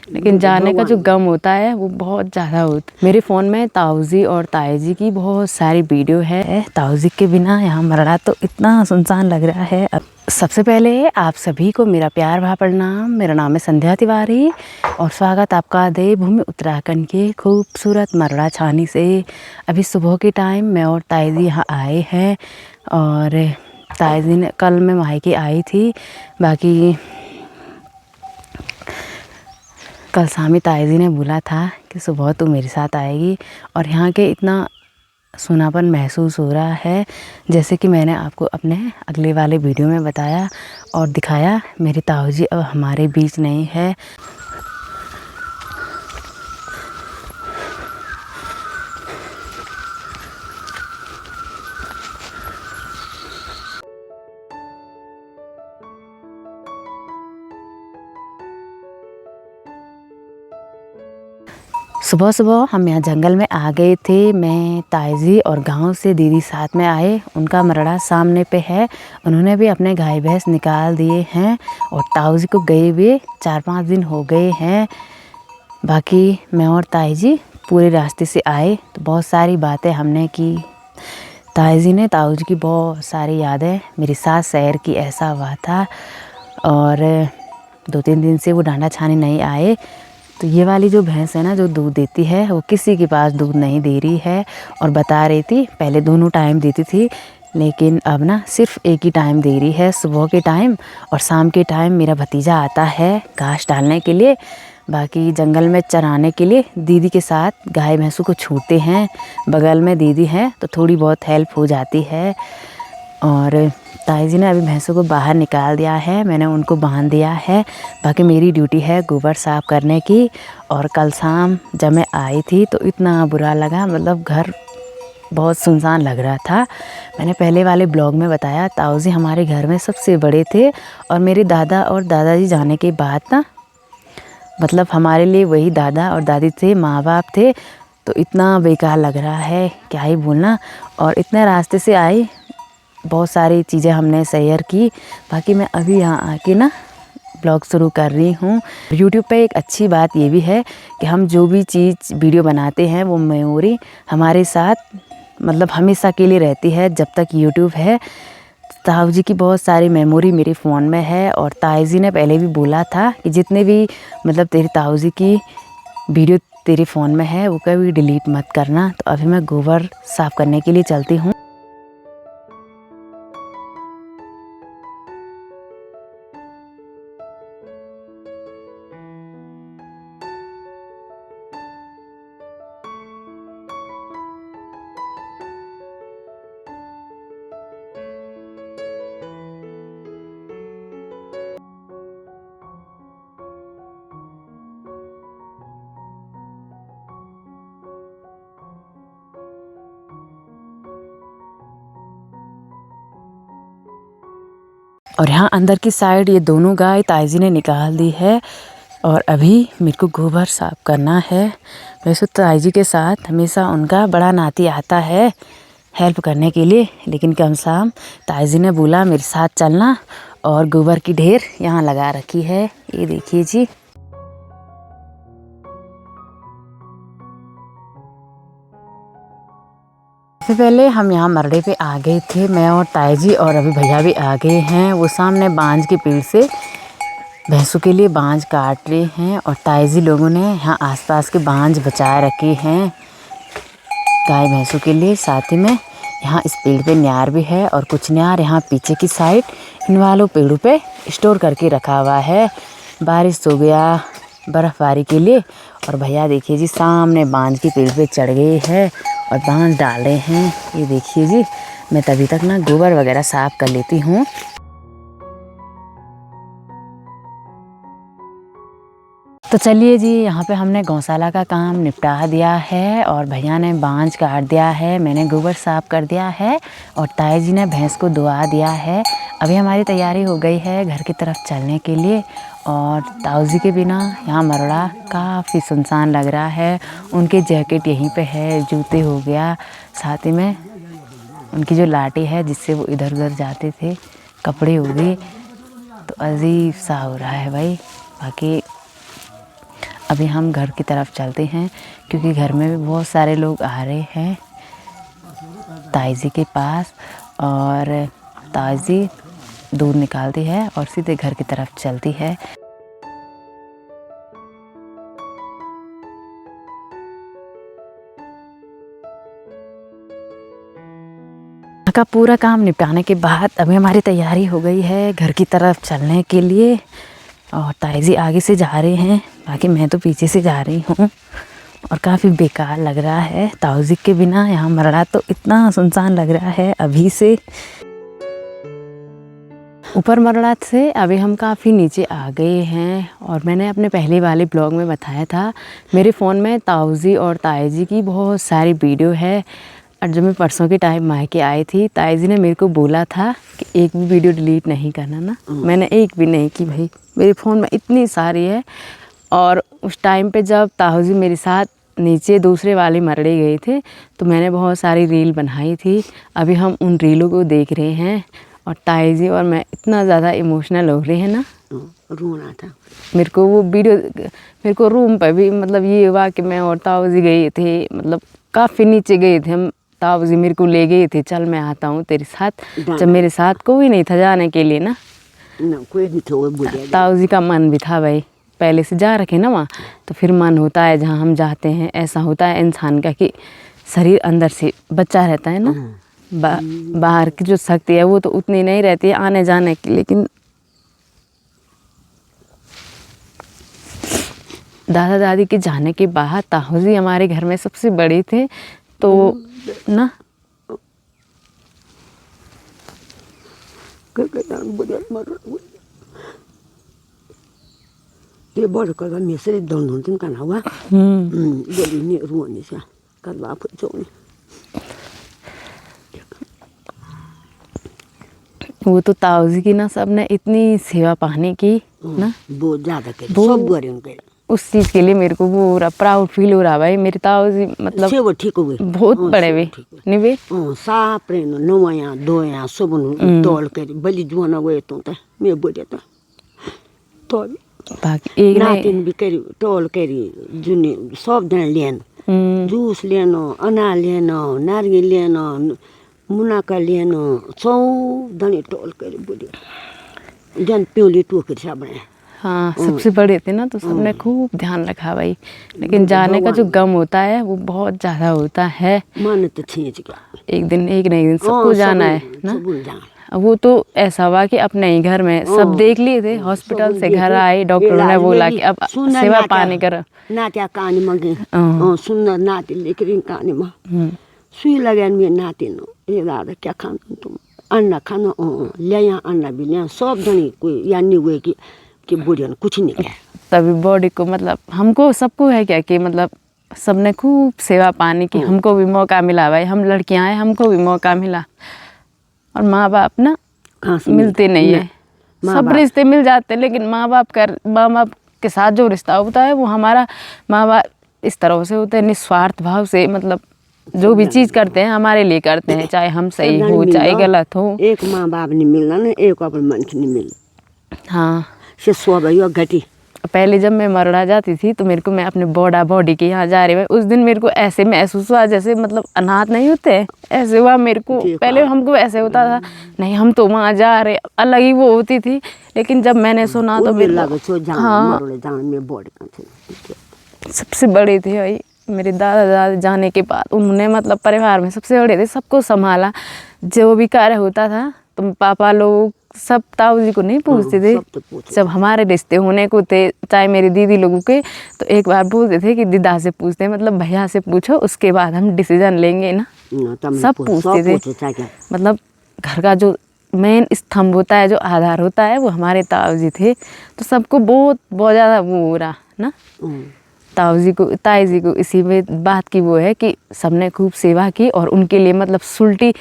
लेकिन जाने का जो गम होता है वो बहुत ज़्यादा होता है। मेरे फ़ोन में ताऊजी और ताई की बहुत सारी वीडियो है। ताऊजी के बिना यहाँ मरड़ा तो इतना सुनसान लग रहा है। सबसे पहले आप सभी को मेरा प्यार भरा प्रणाम। मेरा नाम है संध्या तिवारी और स्वागत आपका देवभूमि उत्तराखंड के खूबसूरत मरड़ा छानी से। अभी सुबह के टाइम मैं और ताई जी यहाँ आए हैं और ताई जी ने कल मैं मायके आई थी, बाकी कल शामी ताई जी ने बोला था कि सुबह तू मेरे साथ आएगी। और यहाँ के इतना सुनापन महसूस हो रहा है, जैसे कि मैंने आपको अपने अगले वाले वीडियो में बताया और दिखाया। मेरी ताऊ जी अब हमारे बीच नहीं है। सुबह सुबह हम यहाँ जंगल में आ गए थे। मैं, ताई जी और गांव से दीदी साथ में आए। उनका मरड़ा सामने पे है, उन्होंने भी अपने गाय भैंस निकाल दिए हैं और ताऊ जी को गए हुए 4-5 दिन हो गए हैं। बाकी मैं और ताई जी पूरे रास्ते से आए तो बहुत सारी बातें हमने की। ताई जी ने ताऊ जी की बहुत सारी यादें मेरे साथ शेयर की। ऐसा हुआ था और 2-3 दिन से वो डांडा छाने नहीं आए। तो ये वाली जो भैंस है ना, जो दूध देती है, वो किसी के पास दूध नहीं दे रही है। और बता रही थी पहले दोनों टाइम देती थी, लेकिन अब ना सिर्फ एक ही टाइम दे रही है, सुबह के टाइम और शाम के टाइम। मेरा भतीजा आता है घास डालने के लिए, बाकी जंगल में चराने के लिए दीदी के साथ गाय भैंसों को छूटते हैं। बगल में दीदी है तो थोड़ी बहुत हेल्प हो जाती है। और ताई जी ने अभी भैंसों को बाहर निकाल दिया है, मैंने उनको बांध दिया है। बाकी मेरी ड्यूटी है गोबर साफ़ करने की। और कल शाम जब मैं आई थी तो इतना बुरा लगा, मतलब घर बहुत सुनसान लग रहा था। मैंने पहले वाले ब्लॉग में बताया ताऊ जी हमारे घर में सबसे बड़े थे और मेरे दादा और दादाजी जाने के बाद ना, मतलब हमारे लिए वही दादा और दादी थे, माँ बाप थे। तो इतना बेकार लग रहा है, क्या ही बोलना। और इतने रास्ते से आई, बहुत सारी चीज़ें हमने शेयर की। बाकी मैं अभी यहाँ आके ना ब्लॉग शुरू कर रही हूँ। यूट्यूब पे एक अच्छी बात ये भी है कि हम जो भी चीज़ वीडियो बनाते हैं वो मेमोरी हमारे साथ मतलब हमेशा के लिए रहती है जब तक यूट्यूब है। ताऊ जी की बहुत सारी मेमोरी मेरे फ़ोन में है। और ताई जी ने पहले भी बोला था कि जितने भी मतलब तेरी ताऊ जी की वीडियो तेरे फ़ोन में है वो कभी डिलीट मत करना। तो अभी मैं गोबर साफ़ करने के लिए चलती हूँ। और यहाँ अंदर की साइड ये दोनों गाय ताई जी ने निकाल दी है और अभी मेरे को गोबर साफ़ करना है। वैसे ताई जी के साथ हमेशा उनका बड़ा नाती आता है हेल्प करने के लिए, लेकिन कम शाम ताई जी ने बोला मेरे साथ चलना। और गोबर की ढेर यहाँ लगा रखी है, ये देखिए जी। सबसे पहले हम यहाँ मरड़े पे आ गए थे, मैं और ताई जी, और अभी भैया भी आ गए हैं। वो सामने बांज के पेड़ से भैंसों के लिए बांज काट रहे हैं और ताई जी लोगों ने यहाँ आसपास के बांज बचाए रखे हैं गाय भैंसों के लिए। साथ ही में यहाँ इस पेड़ पे न्यार भी है और कुछ न्यार यहाँ पीछे की साइड इन वालों पेड़ों पे स्टोर करके रखा हुआ है, बारिश हो गया बर्फ़बारी के लिए। और भैया देखिए जी सामने बांज के पेड़ पे चढ़ गए हैं और बांज डाल रहे हैं, ये देखिए जी। मैं तभी तक ना गोबर वगैरह साफ़ कर लेती हूँ। तो चलिए जी, यहाँ पे हमने गौशाला का काम निपटा दिया है और भैया ने बांज काट दिया है, मैंने गोबर साफ़ कर दिया है और ताई जी ने भैंस को दुआ दिया है। अभी हमारी तैयारी हो गई है घर की तरफ चलने के लिए। और ताऊ जी के बिना यहाँ मरड़ा काफ़ी सुनसान लग रहा है। उनके जैकेट यहीं पे है, जूते हो गया, साथ ही में उनकी जो लाठी है जिससे वो इधर उधर जाते थे, कपड़े हो गए। तो अजीब सा हो रहा है भाई। बाकी अभी हम घर की तरफ चलते हैं क्योंकि घर में भी बहुत सारे लोग आ रहे हैं ताई जी के पास, और ताई जी दूध निकालती है और सीधे घर की तरफ चलती है। का पूरा काम निपटाने के बाद अभी हमारी तैयारी हो गई है घर की तरफ चलने के लिए, और ताई जी आगे से जा रहे हैं, बाकी मैं तो पीछे से जा रही हूँ। और काफ़ी बेकार लग रहा है ताऊ जी के बिना। यहाँ मरड़ा तो इतना सुनसान लग रहा है अभी से। ऊपर मरड़ा से अभी हम काफ़ी नीचे आ गए हैं, और मैंने अपने पहले वाले ब्लॉग में बताया था मेरे फ़ोन में ताऊ जी और ताई जी की बहुत सारी वीडियो है। और जब मैं परसों के टाइम मायके आई थी, ताई जी ने मेरे को बोला था कि एक भी वीडियो डिलीट नहीं करना ना। मैंने एक भी नहीं की भाई, मेरे फ़ोन में इतनी सारी है। और उस टाइम पे जब ताऊ जी मेरे साथ नीचे दूसरे वाले मरड़े गए थे तो मैंने बहुत सारी रील बनाई थी। अभी हम उन रीलों को देख रहे हैं, और ताई जी और मैं इतना ज़्यादा इमोशनल हो रहे हैं ना, रोना था मेरे को वो वीडियो। मेरे को रूम पर भी मतलब ये हुआ कि मैं और ताऊ जी गए थे, मतलब काफ़ी नीचे गए थे हम। ताऊ जी मेरे को ले गए थे, चल मैं आता हूँ तेरे साथ, जब मेरे साथ कोई नहीं था जाने के लिए ना। कोई नहीं था, वो बोलिया ताऊ जी का मन भी था भाई, पहले से जा रखे ना वहाँ, तो फिर मन होता है जहाँ हम जाते हैं। ऐसा होता है इंसान का कि शरीर अंदर से बच्चा रहता है ना, बाहर की जो शक्ति है वो तो उतनी नहीं रहती है आने जाने की। लेकिन दादा दादी के जाने के बाद ताऊ जी हमारे घर में सबसे बड़े थे, तो ना ये बड़ कर मेसरे दोनों दिन का ना हुआ बोली नहीं रोने से कर बाप जोने। वो तो ताऊ जी की ना सबने इतनी सेवा पाने की ना, बहुत ज़्यादा करे सब करे उनके। उस चीज़ के लिए मेरे को पूरा प्राउड फील हो रहा भाई। मेरे ताऊ जी मतलब से वो ठीक हुए बहुत बड़े वे निवे साफ रेनो नोया दोया सब तोल कर बलि जुआना हुए तो मैं बोले तो बाकी एक नातिन भी करी तोल करी जुनी सब जन लेन जूस लेनो अनार लेनो नारियल लेनो मुनाका लेनो सब धनी तोल करी बोले जन प्योली टोकर साबने। हाँ सबसे बड़े थे ना, तो सबने खूब ध्यान रखा भाई। लेकिन जाने का जो गम होता है वो बहुत ज़्यादा होता है। मन तो खींच गया, एक दिन एक नहीं दिन सबको जाना है ना। वो तो ऐसा हुआ कि अपने ही घर में सब देख लिए थे, हॉस्पिटल से घर आए, डॉक्टरों ने बोला कि अब सेवा पानी कर नात्या कहानी मगे सुंदर नाती लेकर कहानी में सुई लगे मेरे नाती नो ये दादा क्या खाना तुम अन्ना खाना ले यहाँ अन्ना भी ले सब जनी कोई या नहीं हुए कि बुढ़िया कुछ नहीं किया। तभी बॉडी को मतलब हमको सबको है क्या कि मतलब सबने खूब सेवा पानी की, हमको भी मौका मिला भाई। हम लड़कियां हैं, हमको भी मौका मिला। और माँ बाप ना मिलते नहीं है, सब रिश्ते मिल जाते हैं, लेकिन माँ बाप के साथ जो रिश्ता होता है वो हमारा माँ बाप इस तरह से होते हैं निस्वार्थ भाव से, मतलब जो भी चीज़ करते हैं हमारे लिए करते हैं, चाहे हम सही हो चाहे गलत हो। एक माँ बाप नहीं मिलना ना, एक अपने मन की नहीं मिल। हाँ से स्वाभाविक घटी। पहले जब मैं मरड़ा जाती थी तो मेरे को, मैं अपने बॉडी के यहाँ जा रही हूँ, उस दिन मेरे को ऐसे महसूस हुआ जैसे मतलब अनाथ नहीं होते ऐसे हुआ मेरे को। पहले हमको ऐसे होता था नहीं हम तो वहाँ जा रहे, अलग ही वो होती थी। लेकिन जब मैंने सुना तो मेरे हाँ सबसे बड़े थे भाई मेरे दादा दादी जाने के बाद। उन्होंने मतलब परिवार में सबसे बड़े थे, सबको संभाला। जो भी कार्य होता था तो पापा लोग सब ताऊ जी को नहीं पूछते थे, जब हमारे रिश्ते होने को थे चाहे मेरी दीदी लोगों के, तो एक बार बोलते थे कि दीदा से पूछते, मतलब भैया से पूछो उसके बाद हम डिसीजन लेंगे ना। सब पूछते थे, मतलब घर का जो मेन स्तंभ होता है, जो आधार होता है, वो हमारे ताऊ जी थे। तो सबको बहुत ज़्यादा वो हो रहा ना ताई जी को इसी में बात की वो है कि सबने खूब सेवा की, और उनके लिए मतलब सुलटी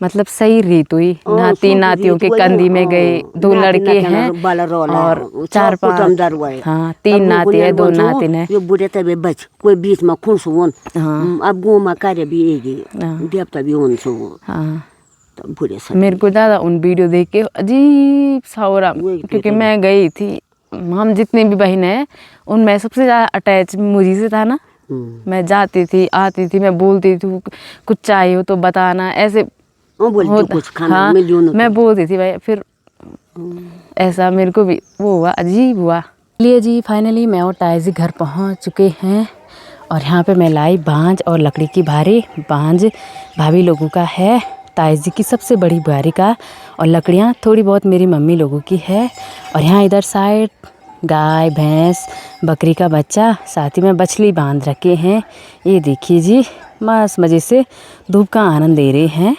मतलब सही रीत हुई। नाती नातियों के कंधी में गए, 2 लड़के हैं और 4-5 हाँ 3 नाती है 2 नातिन है। ये बुढ़े तबे बच कोई बीच में खुश हुन अब गो में कार्य भी एगी देवता भी हुन सो हाँ तो मेरे को ज़्यादा उन वीडियो देख के अजीब सा हो रहा, क्योंकि मैं गई थी हम जितनी भी बहन है उनमें सबसे ज़्यादा अटैच मुझी से था ना। मैं जाती थी आती थी, मैं बोलती थी कुछ चाहिए हो तो बताना, ऐसे कुछ खाना हाँ मिलियो ना मैं बोलती थी भाई। फिर ऐसा मेरे को भी वो हुआ, अजीब हुआ। चलिए जी, फाइनली मैं और ताई जी घर पहुंच चुके हैं और यहाँ पे मैं लाई बांज और लकड़ी की भारी। बांज भाभी लोगों का है, ताई जी की सबसे बड़ी भारी का, और लकड़ियाँ थोड़ी बहुत मेरी मम्मी लोगों की है। और यहाँ इधर साइड गाय भैंस बकरी का बच्चा, साथ ही में बछली बांध रखे हैं। ये देखिए जी, मस्त मज़े से धूप का आनंद ले रहे हैं।